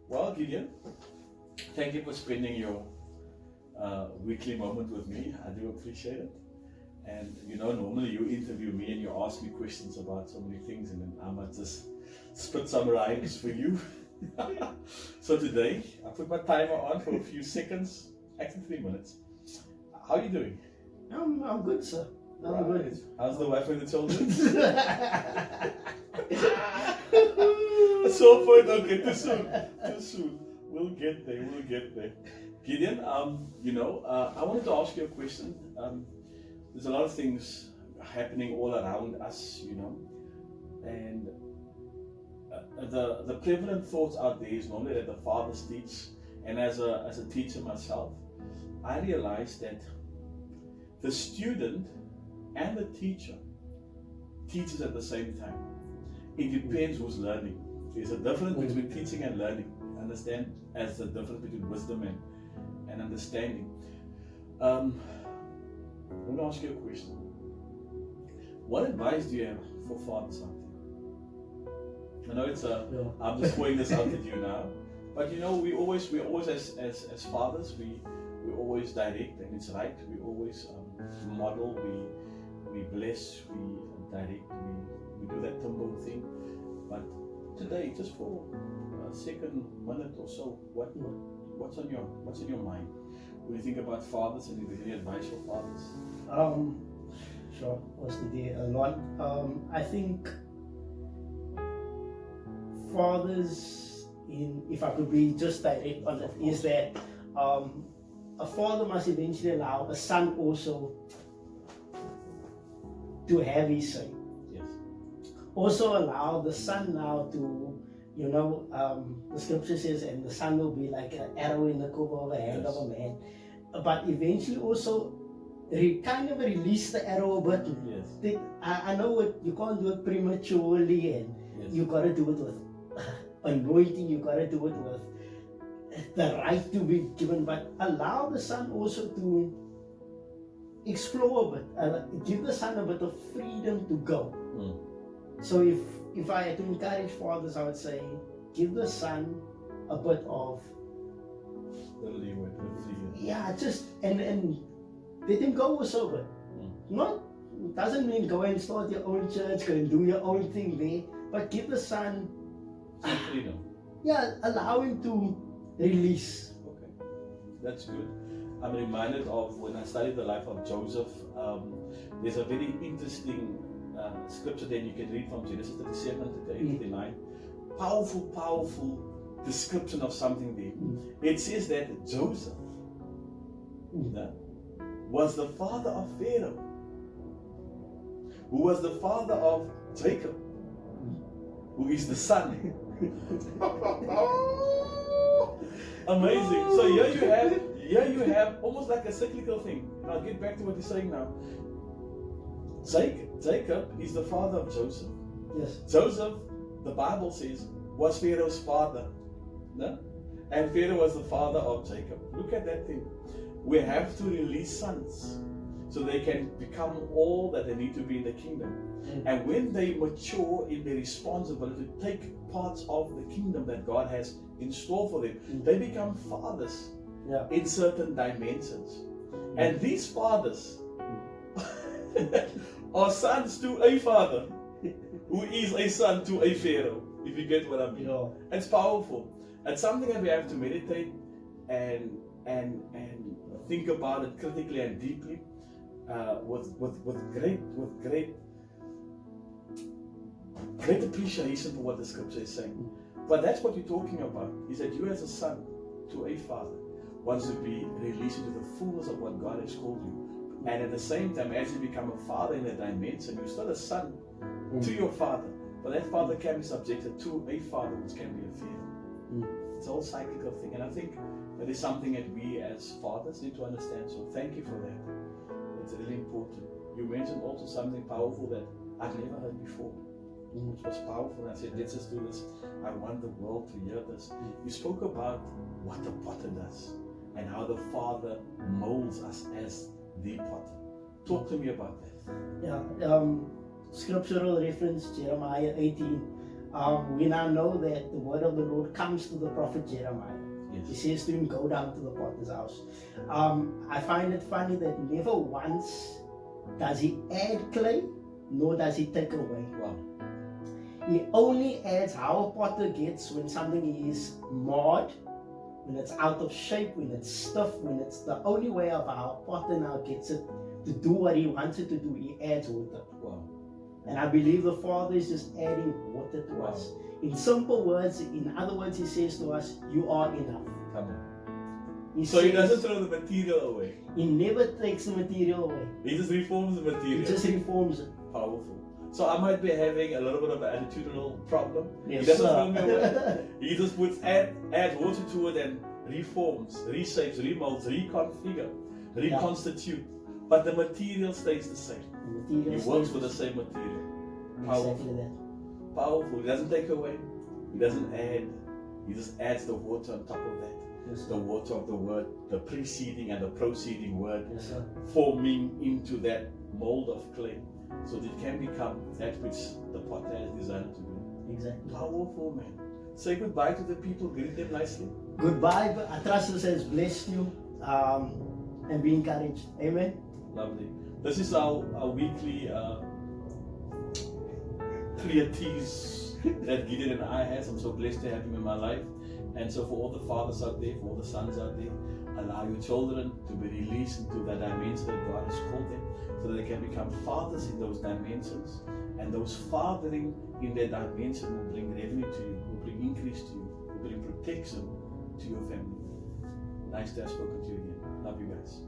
Well, Gideon, thank you for spending your weekly moment with me. I do appreciate it. And normally you interview me and you ask me questions about so many things, and then I might just spit some rhymes for you. So today, I put my timer on for a few seconds, actually 3 minutes. How are you doing? I'm good, sir. I'm good. How's the wife and the children? So far, okay, too soon. We'll get there. Gideon, I wanted to ask you a question. There's a lot of things happening all around us, and the prevalent thoughts out there is normally that the fathers teach, and as a teacher myself, I realized that the student and the teacher teaches at the same time. It depends who's learning. There's a difference between teaching and learning. Understand, as the difference between wisdom and understanding. I want to ask you a question. What advice do you have for fathers out there? I know I'm just throwing this out at you now, but we always as fathers we always direct, and it's right. We always model, we bless, we direct, we do that tumble thing. But today, just for a second, minute or so, what's in your mind when you think about fathers, and if there's any advice for fathers? Sure. What's the day? A lot. I think fathers, if I could be just direct on it, is that a father must eventually allow a son also to have his say. Yes. Also allow the son now to, the scripture says, and the son will be like an arrow in the quiver of a hand of a man. But eventually also kind of release the arrow a bit. Yes. I know you can't do it prematurely, and you got to do it with anointing, you got to do it with the right to be given, but allow the son also to explore a bit, give the son a bit of freedom to go. So if I had to encourage fathers, I would say give the son a bit of freedom. Yeah, just and let him go also, but not doesn't mean go and start your own church, go and do your own thing there, but give the son some freedom. Yeah, allow him to release. Okay, that's good. I'm reminded of when I studied the life of Joseph. There's a very interesting scripture that you can read from Genesis 37 to 39. Powerful description of something there. It says that Joseph was the father of Pharaoh, who was the father of Jacob, who is the son. Amazing. So here you have almost like a cyclical thing. And I'll get back to what you're saying now. Jacob is the father of Joseph. Yes. Joseph, the Bible says, was Pharaoh's father. No? And Pharaoh was the father of Jacob. Look at that thing. We have to release sons so they can become all that they need to be in the kingdom. And when they mature in their responsibility to take parts of the kingdom that God has in store for them, they become fathers in certain dimensions. And these fathers are sons to a father who is a son to a Pharaoh, if you get what I mean. It's powerful. It's something that we have to meditate and think about it critically and deeply, with great appreciation for what the scripture is saying. But that's what you're talking about, is that you as a son to a father wants to be released into the fullness of what God has called you. And at the same time, as you become a father in that dimension, you're still a son to your father. But that father can be subjected to a father, which can be a Pharaoh. It's a whole cyclical thing. And I think that is something that we as fathers need to understand. So thank you for that. It's really important. You mentioned also something powerful that I've never heard before, which was powerful. And I said, let's just do this. I want the world to hear this. You spoke about what the potter does and how the Father molds us as the potter. Talk to me about that. Yeah, scriptural reference, Jeremiah 18. we now know that the word of the Lord comes to the prophet Jeremiah. He Yes. says to him, go down to the potter's house. I find it funny that never once does he add clay, nor does he take away. Wow. He only adds how a potter gets when something is marred, when it's out of shape, when it's stiff, when it's the only way of how a potter now gets it to do what he wants it to do. He adds water. Wow. And I believe the Father is just adding water to Wow. us. In simple words, in other words, he says to us, you are enough. Come on. He So he says, doesn't throw the material away. he never takes the material away. He just reforms the He material. just reforms it. Powerful. So I might be having a little bit of an attitudinal problem. Yes, He doesn't sir. throw me away. He just adds water to it and reforms, reshapes, remolds, reconfigure, reconstitute. But the material stays the same. The material He works stays with the same material. exactly Powerful. that. Powerful. He doesn't take away. He doesn't add. He just adds the water on top of that. Yes, The sir. water of the word, the preceding and the proceeding word, Yes, sir. forming into that mold of clay, so that it can become that which the potter has designed to be. Exactly. Powerful, man. Say goodbye to the people, greet them nicely. Goodbye. I trust this has blessed you, and be encouraged. Amen. Lovely. This is our weekly treatise that Gideon and I has. I'm so blessed to have him in my life. And so for all the fathers out there, for all the sons out there, allow your children to be released into that dimension that God has called them, so that they can become fathers in those dimensions. And those fathering in that dimension will bring revenue to you, will bring increase to you, will bring protection to your family. Nice to have spoken to you again. Love you guys.